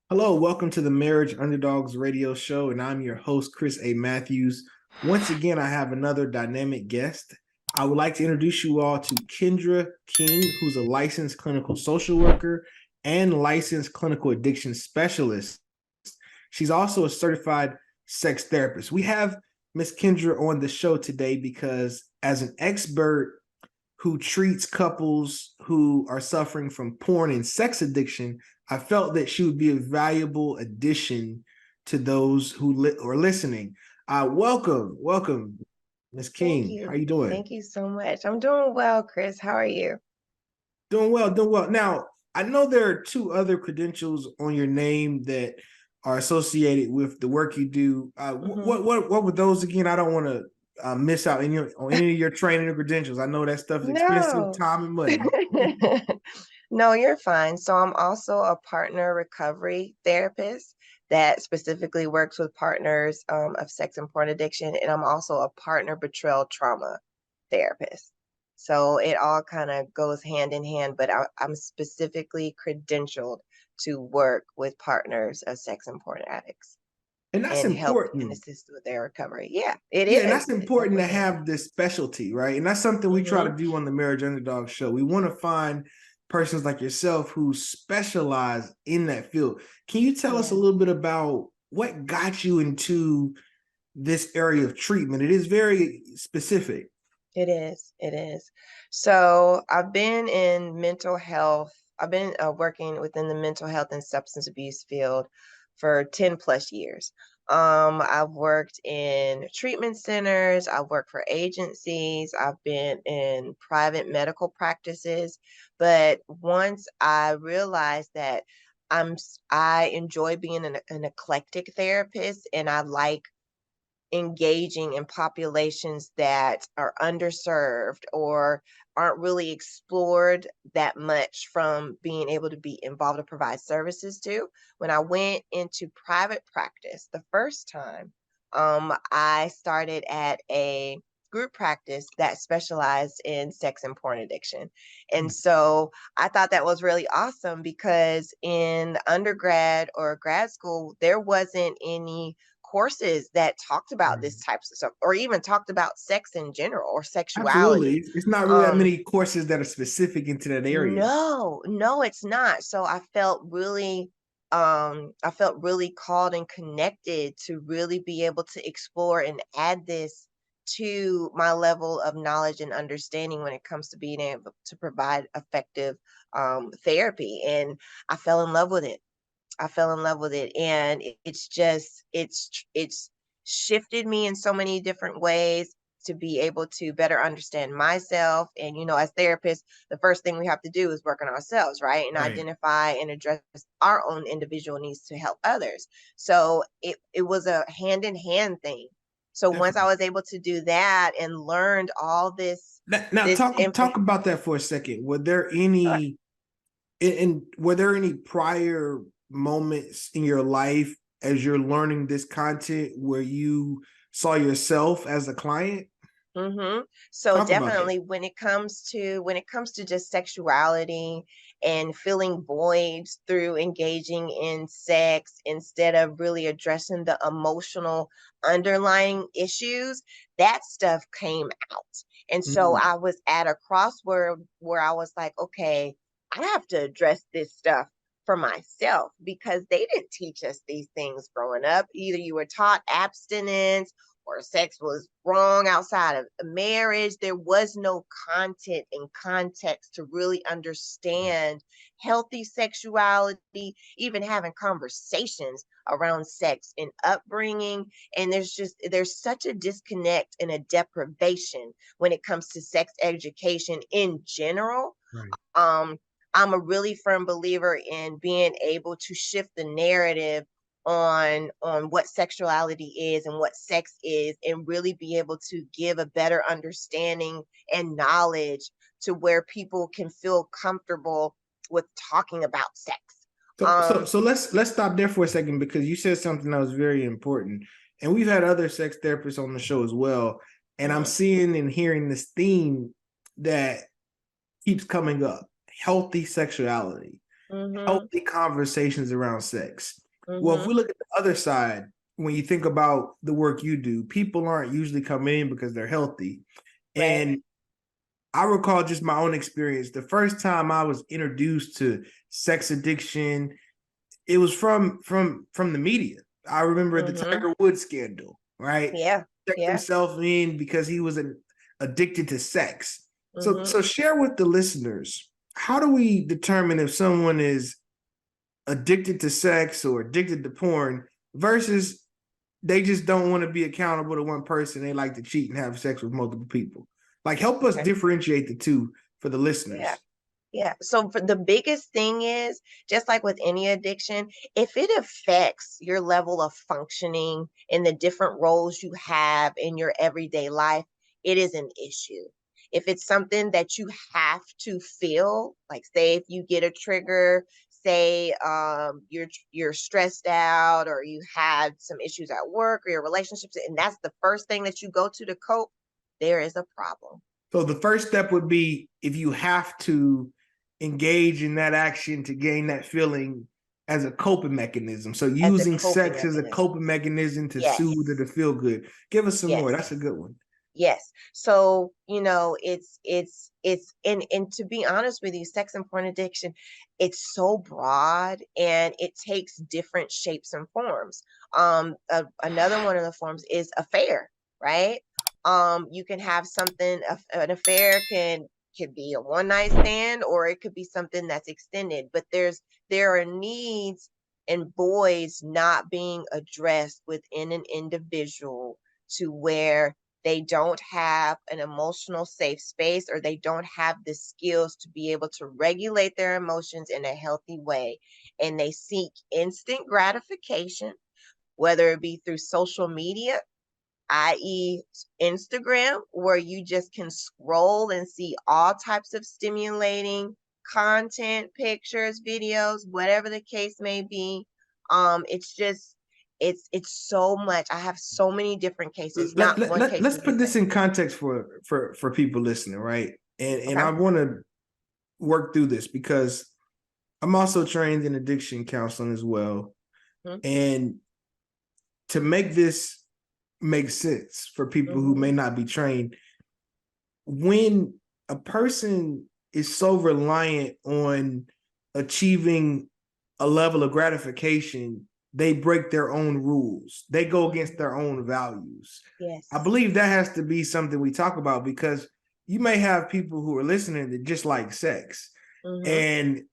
Hello, welcome to the Marriage Underdogs radio show, and I'm your host, Chris A. Matthews. Once again, I have another dynamic guest. I would like to introduce you all to Kendra King, who's a licensed clinical social worker and licensed clinical addiction specialist. She's also a certified sex therapist. We have Miss Kendra on the show today because, as an expert who treats couples who are suffering from porn and sex addiction, I felt that she would be a valuable addition to those who are listening. Welcome, Miss Thank King. How you. you doing? Thank you so much. I'm doing well, Chris. How are you? Doing well, doing well. Now, I know there are two other credentials on your name that are associated with the work you do. hmm What were those again? I don't want to miss out on any of your training or credentials. I know that stuff is expensive, No. time and money. No, you're fine. So I'm also a partner recovery therapist that specifically works with partners of sex and porn addiction, and I'm also a partner betrayal trauma therapist. So it all kind of goes hand in hand, but I'm specifically credentialed to work with partners of sex and porn addicts And that's and help and important. assist with their recovery. Yeah, it Yeah, and that's is. It important to definitely is. have this specialty, right? And that's something we try to hmm do on the Marriage Underdog show. We want to find persons like yourself who specialize in that field. Can you tell us a Yeah, little bit about what got you into this area of treatment? It is very specific. it is. It is. So I've been in mental health. I've been working within the mental health and substance abuse field for 10 plus years. I've worked in treatment centers. I've worked for agencies. I've been in private medical practices. But once I realized that I enjoy being an eclectic therapist and I like engaging in populations that are underserved or aren't really explored that much from being able to be involved to provide services to. When I went into private practice the first time, I started at a group practice that specialized in sex and porn addiction. And so I thought that was really awesome because in undergrad or grad school, there wasn't any courses that talked about this types of stuff or even talked about sex in general or Absolutely. sexuality. It's not really that Um, many courses that are specific into that area. no, it's not. So I felt really called and connected to really be able to explore and add this to my level of knowledge and understanding when it comes to being able to provide effective therapy. And I fell in love with it. I fell in love with it, and it's just it's shifted me in so many different ways to be able to better understand myself. And as therapists, the first thing we have to do is work on ourselves, right? And Right. identify and address our own individual needs to help others. So it was a hand in hand thing. So once I Definitely. was able to do that and learned all Now this talk about that for a second. Were there sure. any and were there any prior moments in your life as you're learning this content where you saw yourself as a client? So Talk about that. definitely when it comes to just sexuality and filling voids through engaging in sex instead of really addressing the emotional underlying issues, that stuff came out. And so Mm, I was at a crossword where I was like, okay, I have to address this stuff for myself because they didn't teach us these things growing up. Either you were taught abstinence or sex was wrong outside of marriage. There was no content and context to really understand healthy sexuality, even having conversations around sex and upbringing. And there's such a disconnect and a deprivation when it comes to sex education in general. right. um I'm a really firm believer in being able to shift the narrative on what sexuality is and what sex is and really be able to give a better understanding and knowledge to where people can feel comfortable with talking about sex. um So let's stop there for a second because you said something that was very important. And we've had other sex therapists on the show as well. And I'm mhm, seeing and hearing this theme that keeps coming up: healthy sexuality. Mm-hmm. healthy conversations around sex. Well, if we Mm-hmm. look at the other side, when you think about the work you do, people aren't usually coming in because they're healthy. Right. And I recall just my own experience. The first time I was introduced to sex addiction, it was from the media. I remember the Mm-hmm. Tiger Woods scandal, right? Yeah. Checked Yeah. himself in because he was addicted to sex. Mm-hmm. So share with the listeners, how do we determine if someone is addicted to sex or addicted to porn versus they just don't want to be accountable to one person? They like to cheat and have sex with multiple people. Like, help us Okay. differentiate the two for the Yeah. listeners. Yeah. So for the biggest thing is just like with any addiction, if it affects your level of functioning in the different roles you have in your everyday life, it is an issue. If it's something that you have to feel, like say if you get a trigger, say you're stressed out or you had some issues at work or your relationships, and that's the first thing that you go to cope, there is a problem. So the first step would be if you have to engage in that action to gain that feeling as a coping mechanism. So As a using coping sex as a mechanism. coping mechanism to soothe or Yes. to feel good. Give us some more. Yes. That's a good one. Yes. So, it's and to be honest with you, sex and porn addiction, it's so broad and it takes different shapes and forms. Another one of the forms is affair, right? You can have something, an affair could be a one night stand or it could be something that's extended, but there are needs and voids not being addressed within an individual to where they don't have an emotional safe space or they don't have the skills to be able to regulate their emotions in a healthy way. And they seek instant gratification, whether it be through social media, i.e., Instagram, where you just can scroll and see all types of stimulating content, pictures, videos, whatever the case may be. It's just it's so much. I have so many different cases. Not one case Let's is the put this same. in context for people listening, right? And Okay. I want to work through this because I'm also trained in addiction counseling as well. Mm-hmm. And to make this make sense for people who Mm-hmm. may not be trained, when a person is so reliant on achieving a level of gratification, they break their own rules. They go against Mm-hmm. their own values. I Yes. believe that has to be something we talk about because you may have people who are listening that just like sex. Mm-hmm. And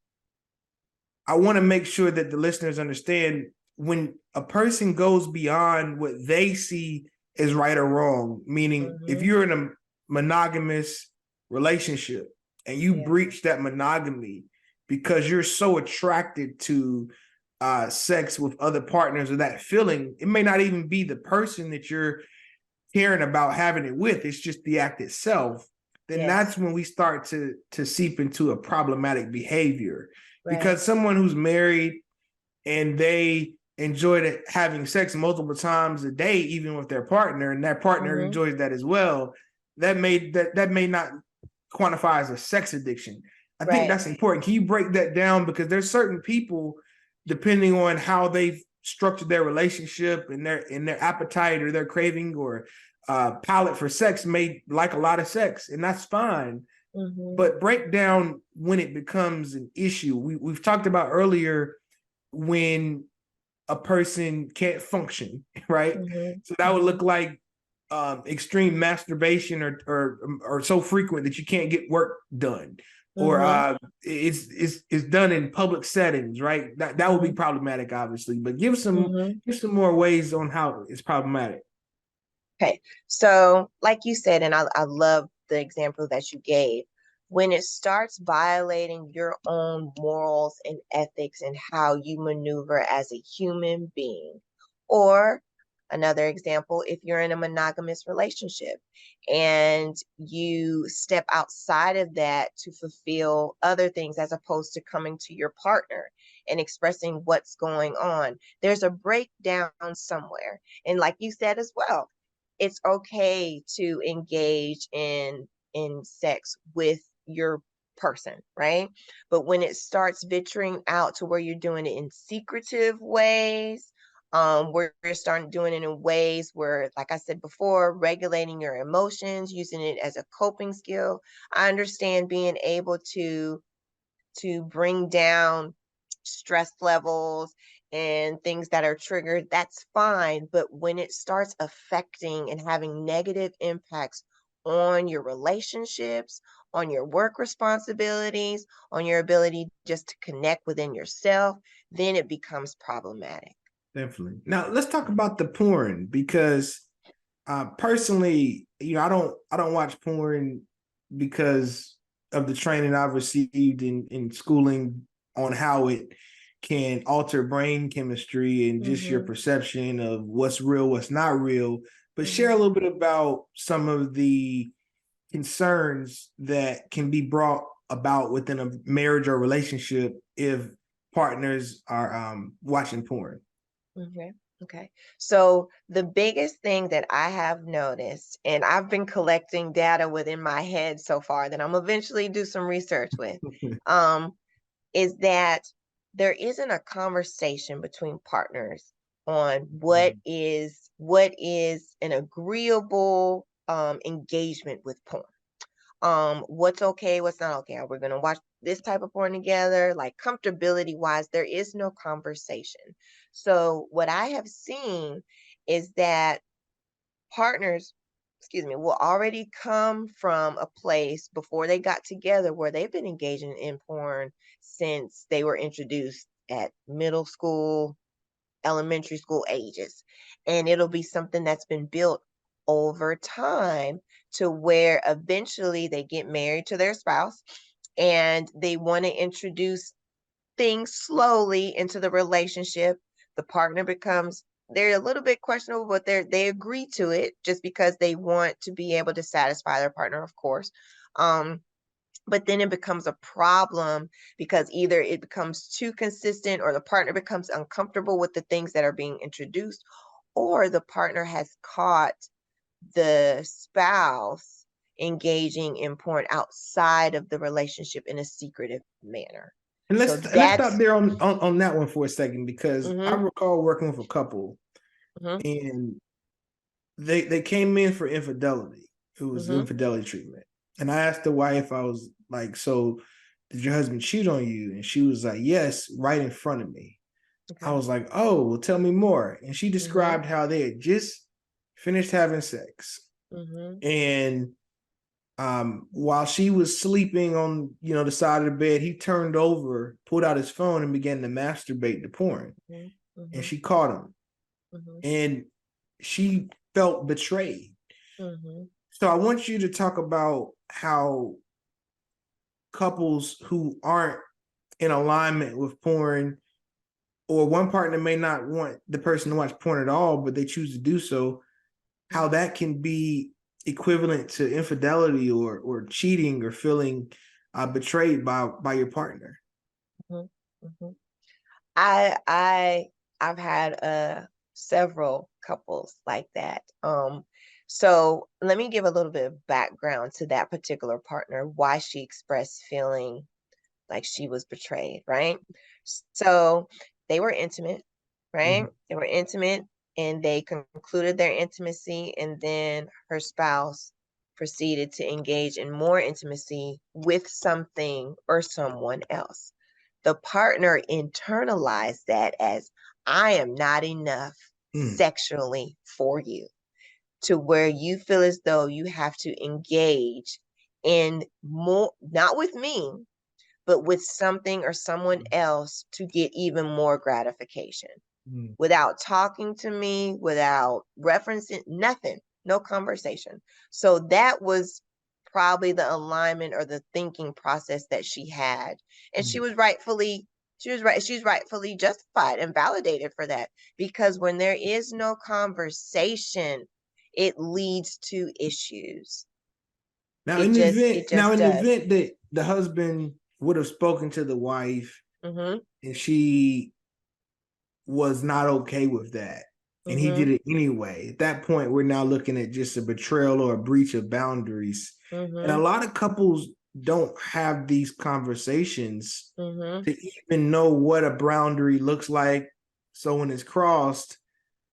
I want to make sure that the listeners understand when a person goes beyond what they see as right or wrong, meaning if Mm-hmm. you're in a monogamous relationship and you Yeah. breach that monogamy because you're so attracted to sex with other partners or that feeling, it may not even be the person that you're caring about having it with, it's just the act itself. Then that's Yes. when we start to seep into a problematic behavior Right. because someone who's married and they enjoy having sex multiple times a day, even with their partner, and that partner Mm-hmm. enjoys that as well, that may not quantify as a sex addiction. I think Right. that's important. Can you break that down? Because there's certain people, depending on how they've structured their relationship and their appetite or their craving or palate for sex, may like a lot of sex, and that's fine. Mm-hmm. But break down when it becomes an issue. We've talked about earlier when a person can't function, right? Mm-hmm. So that would Mm-hmm. look like extreme masturbation or so frequent that you can't get work done, or Mm-hmm. it's done in public settings, right? That would be Mm-hmm. problematic, obviously. But Mm-hmm. give some more ways on how it's problematic. Okay. So, like you said, and I love the example that you gave, when it starts violating your own morals and ethics and how you maneuver as a human being, or another example, if you're in a monogamous relationship and you step outside of that to fulfill other things as opposed to coming to your partner and expressing what's going on, there's a breakdown somewhere. And like you said as well, it's okay to engage in sex with your person, right? But when it starts venturing out to where you're doing it in secretive ways, where you're starting doing it in ways where, like I said before, regulating your emotions, using it as a coping skill. I understand being able to bring down stress levels and things that are triggered, that's fine. But when it starts affecting and having negative impacts on your relationships, on your work responsibilities, on your ability just to connect within yourself, then it becomes problematic. Definitely. Now let's talk about the porn because personally, I don't watch porn because of the training I've received in schooling on how it can alter brain chemistry and just your Mm-hmm. perception of what's real, what's not real. But share a Mm-hmm. little bit about some of the concerns that can be brought about within a marriage or relationship if partners are watching porn. Okay. Okay. So the biggest thing that I have noticed, and I've been collecting data within my head so far that I'm eventually do some research with, um, is that there isn't a conversation between partners on what is an agreeable engagement with porn. What's okay, what's not okay. Are we going to watch this type of porn together? Like comfortability wise, there is no conversation. So what I have seen is that partners, excuse me, will already come from a place before they got together where they've been engaging in porn since they were introduced at middle school, elementary school ages. And it'll be something that's been built over time to where eventually they get married to their spouse and they want to introduce things slowly into the relationship. The partner becomes, they're a little bit questionable, but they agree to it just because they want to be able to satisfy their partner, of course. But then it becomes a problem because either it becomes too consistent or the partner becomes uncomfortable with the things that are being introduced, or the partner has caught the spouse engaging in porn outside of the relationship in a secretive manner. And So let's stop that's there on that one for a second because I mm-hmm, recall working with a couple mm-hmm, and they came in for infidelity. It was mm-hmm, infidelity treatment. And I asked the wife, I was like, so did your husband cheat on you? And she was like, yes, right in front of me. I okay, was like, oh, well, tell me more. And she mm-hmm, described how they had just finished having sex. mm-hmm, And while she was sleeping on, the side of the bed, he turned over, pulled out his phone, and began to masturbate to porn. And mm-hmm, she caught him, mm-hmm, and she felt betrayed. mm-hmm, So I want you to talk about how couples who aren't in alignment with porn, or one partner may not want the person to watch porn at all, but they choose to do so, how that can be equivalent to infidelity or cheating or feeling betrayed by your partner. mm-hmm, mm-hmm. I I've had several couples like that. So let me give a little bit of background to that particular partner, why she expressed feeling like she was betrayed, right? So they were intimate, right? Mhm. They were intimate and they concluded their intimacy, and then her spouse proceeded to engage in more intimacy with something or someone else. The partner internalized that as, I am not enough Mm. sexually for you, to where you feel as though you have to engage in more, not with me, but with something or someone else to get even more gratification Mm. without talking to me, without referencing nothing, no conversation. So that was probably the alignment or the thinking process that she had. And Mm. she's rightfully justified and validated for that, because when there is no conversation, it leads to issues. Now, It in the just event, it now just in the does. event that the husband would have spoken to the wife Mhm. and she was not okay with that, and he did Mhm. it anyway. At that point, we're now looking at just a betrayal or a breach of boundaries. And a Mhm. lot of couples don't have these conversations Mm-hmm. to even know what a boundary looks like. So when it's crossed,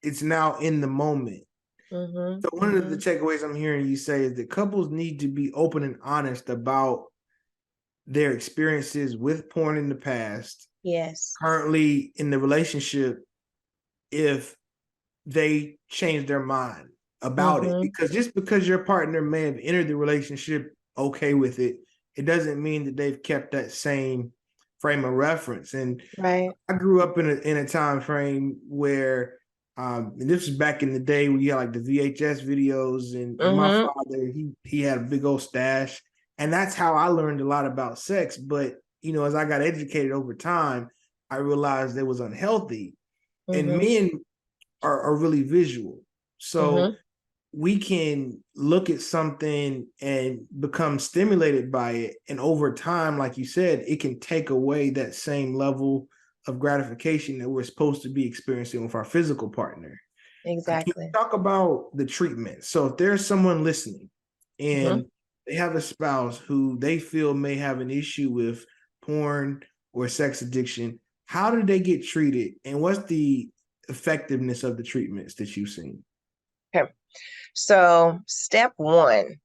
it's now in the moment. Mm-hmm. So one of the Mm-hmm. takeaways I'm hearing you say is that couples need to be open and honest about their experiences with porn in the past, Yes. currently in the relationship, if they change their mind about it. Mm-hmm. Because just because your partner may have entered the relationship okay with it, it doesn't mean that they've kept that same frame of reference. And Right. I grew up in a time frame where and this was back in the day when you had like the VHS videos, and my Mm-hmm. father, he had a big old stash. And that's how I learned a lot about sex. But as I got educated over time, I realized it was unhealthy. And Mm-hmm. men are really visual. So Mm-hmm. we can look at something and become stimulated by it. And over time, like you said, it can take away that same level of gratification that we're supposed to be experiencing with our physical partner. Can you Exactly. talk about the treatment? So if there's someone listening Mm-hmm. and they have a spouse who they feel may have an issue with porn or sex addiction, how do they get treated? And what's the effectiveness of the treatments that you've seen? Okay. So step one,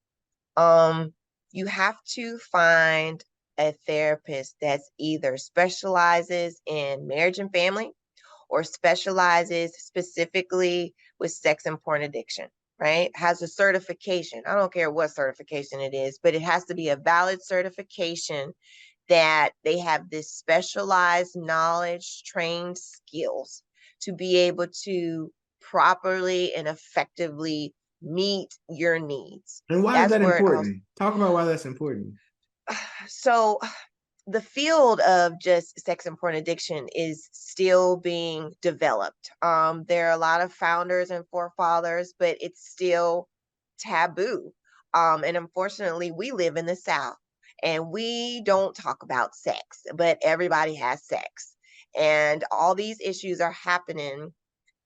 you have to find a therapist that's either specializes in marriage and family or specializes specifically with sex and porn addiction, right? Has a certification. I don't care what certification it is, but it has to be a valid certification that they have this specialized knowledge, trained skills to be able to properly and effectively meet your needs. And why is That's that where it all. important? Talk about why that's important. So the field of just sex and porn addiction is still being developed. There are a lot of founders and forefathers, but it's still taboo. And unfortunately, we live in the South and we don't talk about sex, but everybody has sex. And all these issues are happening.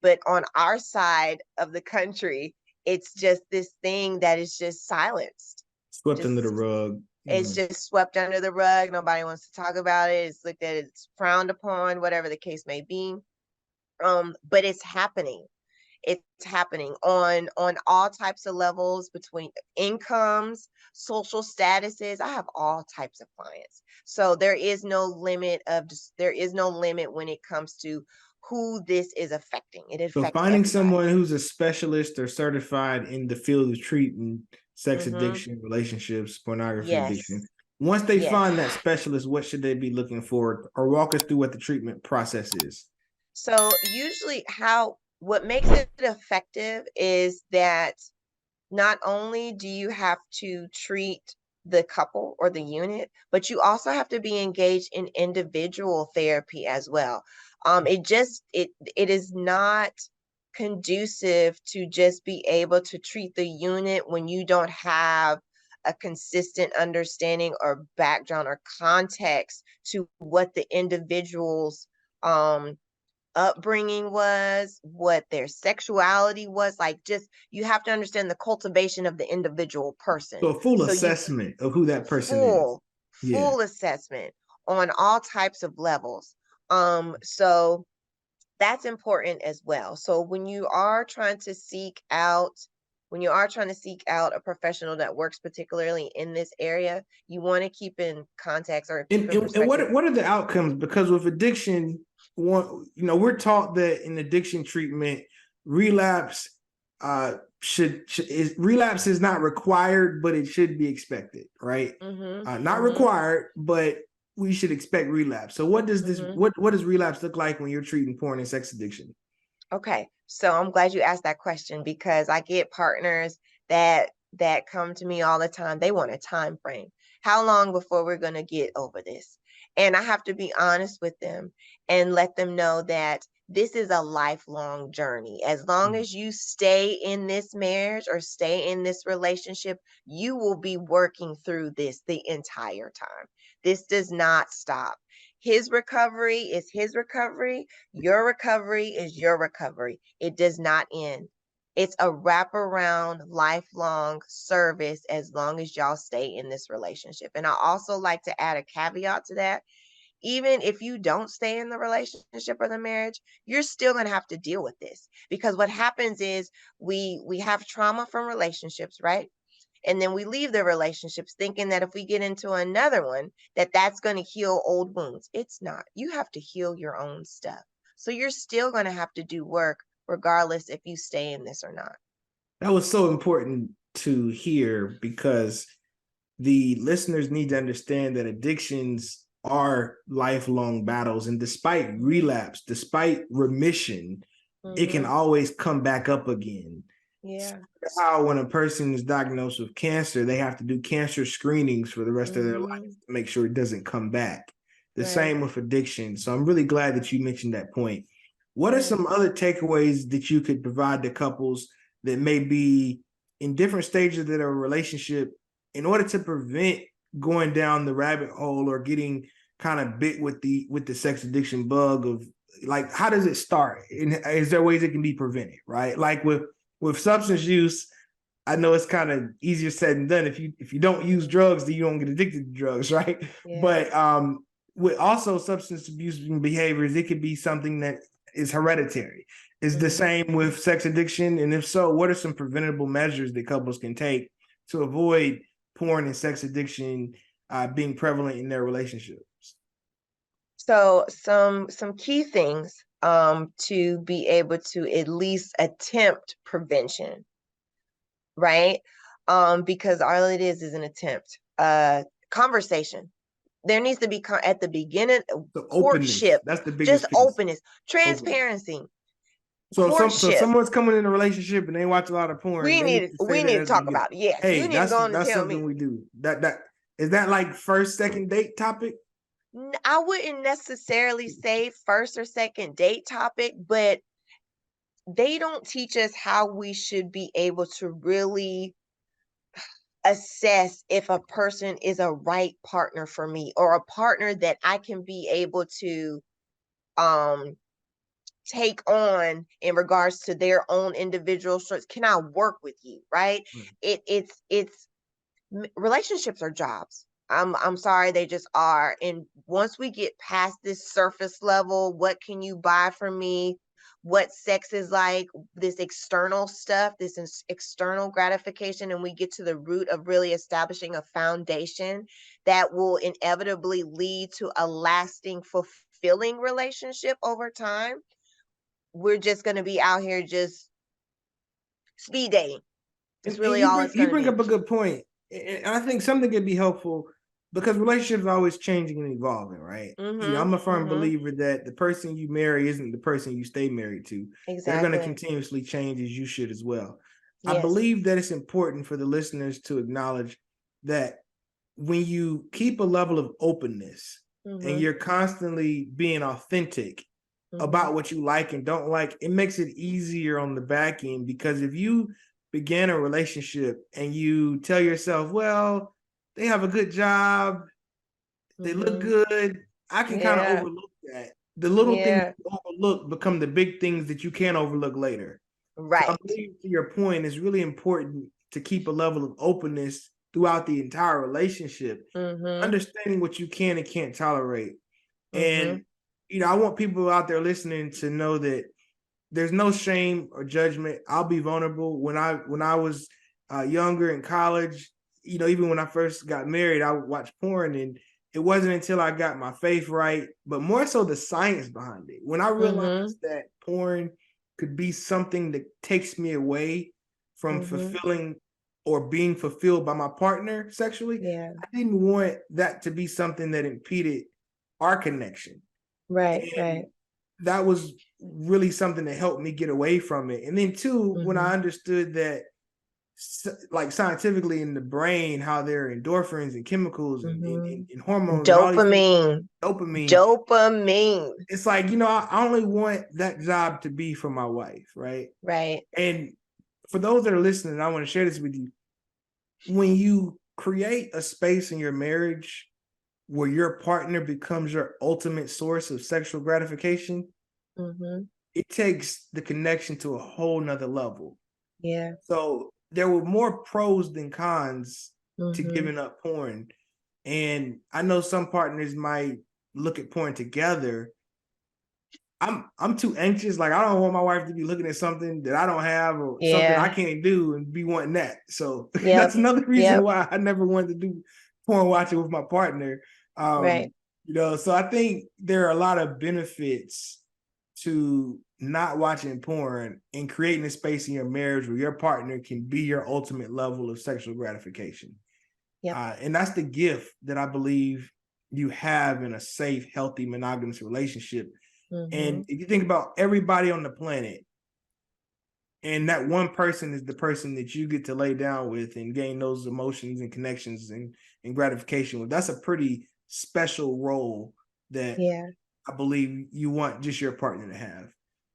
But on our side of the country, it's just this thing that is just silenced. Swept under the Just rug. it's just swept under the rug. Nobody wants to talk about it. It's looked at, it's frowned upon, whatever the case may be. But it's happening. It's happening on all types of levels between incomes, social statuses. I have all types of clients. So there is no limit when it comes to who this is affecting. It So affects finding everybody. someone who's a specialist or certified in the field of treating sex Mm-hmm. addiction, relationships, pornography addiction. Yes. Once they Yes. find that specialist, what should they be looking for? Or walk us through what the treatment process is. So usually how what makes it effective is that not only do you have to treat the couple or the unit, but you also have to be engaged in individual therapy as well. It is not conducive to just be able to treat the unit when you don't have a consistent understanding or background or context to what the individual's upbringing was, what their sexuality was. Like, just you have to understand the cultivation of the individual person. So a full So you assessment of who that person is. full, Yeah. full assessment on all types of levels. So that's important as well. So when you are trying to seek out a professional that works particularly in this area, you want to keep in context or keep And, in and perspective. what are the outcomes? Because with addiction, we're taught that in addiction treatment, relapse relapse is not required, but it should be expected, right? Mm-hmm. Not Mm-hmm. required, but we should expect relapse. So what does Mm-hmm. what does relapse look like when you're treating porn and sex addiction? Okay, so I'm glad you asked that question because I get partners that come to me all the time. They want a time frame. How long before we're going to get over this? And I have to be honest with them and let them know that this is a lifelong journey. As long Mm. as you stay in this marriage or stay in this relationship, you will be working through this the entire time. This does not stop. His recovery is his recovery, your recovery is your recovery. It does not end. It's a wraparound, lifelong service as long as y'all stay in this relationship. And I also like to add a caveat to that. Even if you don't stay in the relationship or the marriage, you're still going to have to deal with this, because what happens is we have trauma from relationships, right? And then we leave the relationships thinking that if we get into another one, that that's going to heal old wounds. It's not. You have to heal your own stuff. So you're still going to have to do work regardless if you stay in this or not. That was so important to hear, because the listeners need to understand that addictions are lifelong battles. And despite relapse, despite remission, it can always come back up again. Yeah. How when a person is diagnosed with cancer, they have to do cancer screenings for the rest of their life to make sure it doesn't come back. The same with addiction. So I'm really glad that you mentioned that point. What are some other takeaways that you could provide to couples that may be in different stages of their relationship in order to prevent going down the rabbit hole or getting kind of bit with the sex addiction bug of, like, how does it start? And is there ways it can be prevented, right? Like with substance use, I know it's kind of easier said than done. If you don't use drugs, then you don't get addicted to drugs, right? Yeah. But with also substance abuse behaviors, it could be something that is hereditary. Is the same with sex addiction? And if so, what are some preventable measures that couples can take to avoid porn and sex addiction being prevalent in their relationships? So some key things to be able to at least attempt prevention, right? Because all it is an attempt. Conversation. There needs to be at the beginning, the courtship. Openness. That's the biggest just piece. Openness, transparency. Openness. So someone's coming in a relationship and they watch a lot of porn. We need to talk about it. Yes, hey, you need to go on and tell something me. we do. That is that like first, second date topic? I wouldn't necessarily say first or second date topic, but they don't teach us how we should be able to really assess if a person is a right partner for me, or a partner that I can be able to take on in regards to their own individual strengths. Can I work with you? Right? It's relationships are jobs. I'm sorry, they just are. And once we get past this surface level, what can you buy from me? What sex is like, this external stuff, this external gratification, and we get to the root of really establishing a foundation that will inevitably lead to a lasting, fulfilling relationship over time, we're just going to be out here just speed dating. It's really all it's going to be. You bring up a good point. And I think something could be helpful, because relationships are always changing and evolving, right? I'm a firm believer that the person you marry isn't the person you stay married to. Exactly. They're going to continuously change, as you should as well. Yes. I believe that it's important for the listeners to acknowledge that when you keep a level of openness and you're constantly being authentic about what you like and don't like, it makes it easier on the back end. Because if you begin a relationship and you tell yourself, well, they have a good job, they look good, I can kind of overlook that. The little things you overlook become the big things that you can't overlook later. Right. So I believe, to your point, it's really important to keep a level of openness throughout the entire relationship, understanding what you can and can't tolerate. And I want people out there listening to know that there's no shame or judgment. I'll be vulnerable. When I was younger in college, even when I first got married, I would watch porn, and it wasn't until I got my faith right, but more so the science behind it, when I realized that porn could be something that takes me away from fulfilling or being fulfilled by my partner sexually. Yeah. I didn't want that to be something that impeded our connection. Right, right. That was really something that helped me get away from it. And then two, when I understood that, like, scientifically in the brain, how there are endorphins and chemicals and hormones, dopamine, and all these things, dopamine. It's like, I only want that job to be for my wife, right? Right. And for those that are listening, I want to share this with you. When you create a space in your marriage where your partner becomes your ultimate source of sexual gratification, it takes the connection to a whole nother level. Yeah. So there were more pros than cons to Mm-hmm. giving up porn. And I know some partners might look at porn together. I'm too anxious. Like, I don't want my wife to be looking at something that I don't have or something I Yeah. can't do and be wanting that. So Yep. that's another reason Yep. why I never wanted to do porn watching with my partner. Right. So I think there are a lot of benefits to not watching porn and creating a space in your marriage where your partner can be your ultimate level of sexual gratification. Yep. And that's the gift that I believe you have in a safe, healthy, monogamous relationship. Mm-hmm. And if you think about everybody on the planet, and that one person is the person that you get to lay down with and gain those emotions and connections and gratification with, that's a pretty special role that Yeah. I believe you want just your partner to have.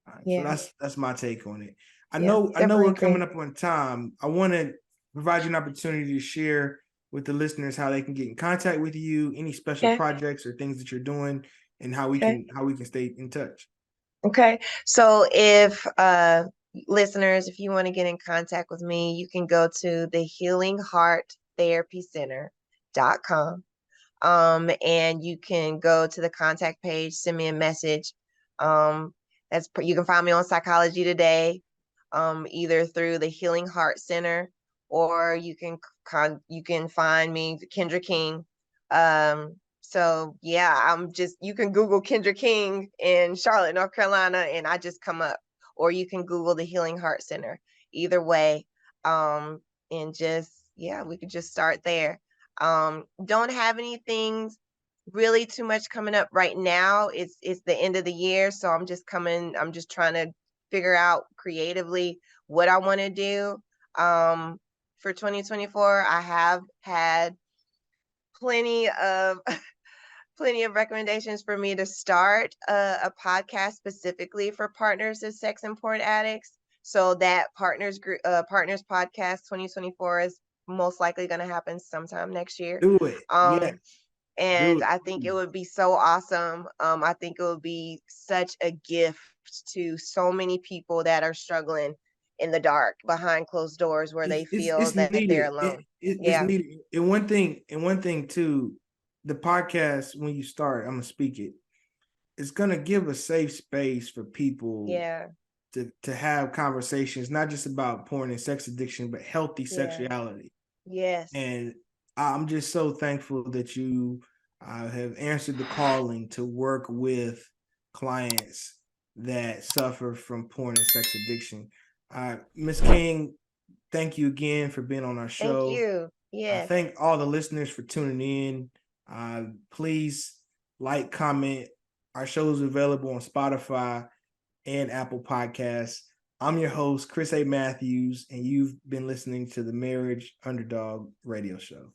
So Yeah. that's my take on it. I Yep. know Definitely we're coming agree. up on time. I want to provide you an opportunity to share with the listeners how they can get in contact with you, any special Okay. projects or things that you're doing, and Okay. how we can stay in touch. Okay. So if listeners, if you want to get in contact with me, you can go to the healinghearttherapycenter.com. And you can go to the contact page, send me a message. You can find me on Psychology Today, either through the Healing Heart Center, or you can find me, Kendra King. So yeah, you can Google Kendra King in Charlotte, North Carolina, and I just come up. Or you can Google the Healing Heart Center. Either way, and just yeah, we could just start there. Don't have anything really too much coming up right now. It's the end of the year, so I'm just trying to figure out creatively what I want to do. For 2024, I have had plenty of plenty of recommendations for me to start a podcast specifically for partners of sex and porn addicts. So that partners podcast 2024 is most likely going to happen sometime next year. Do it. Yes, Um, do and it. I think it would be so awesome. I think it would be such a gift to so many people that are struggling in the dark behind closed doors where they feel It's that they're needed. alone. It's Yeah, needed. And one thing too, the podcast when you start, I'm gonna speak it. It's gonna give a safe space for people yeah, to have conversations, not just about porn and sex addiction, but healthy yeah, sexuality. yes, And I'm just so thankful that you have answered the calling to work with clients that suffer from porn and sex addiction. Miss King, thank you again for being on our thank show. you. I Yes, thank all the listeners for tuning in. Please like, comment. Our show is available on Spotify and Apple Podcasts. I'm your host, Chris A. Matthews, and you've been listening to the Marriage Underdog Radio Show.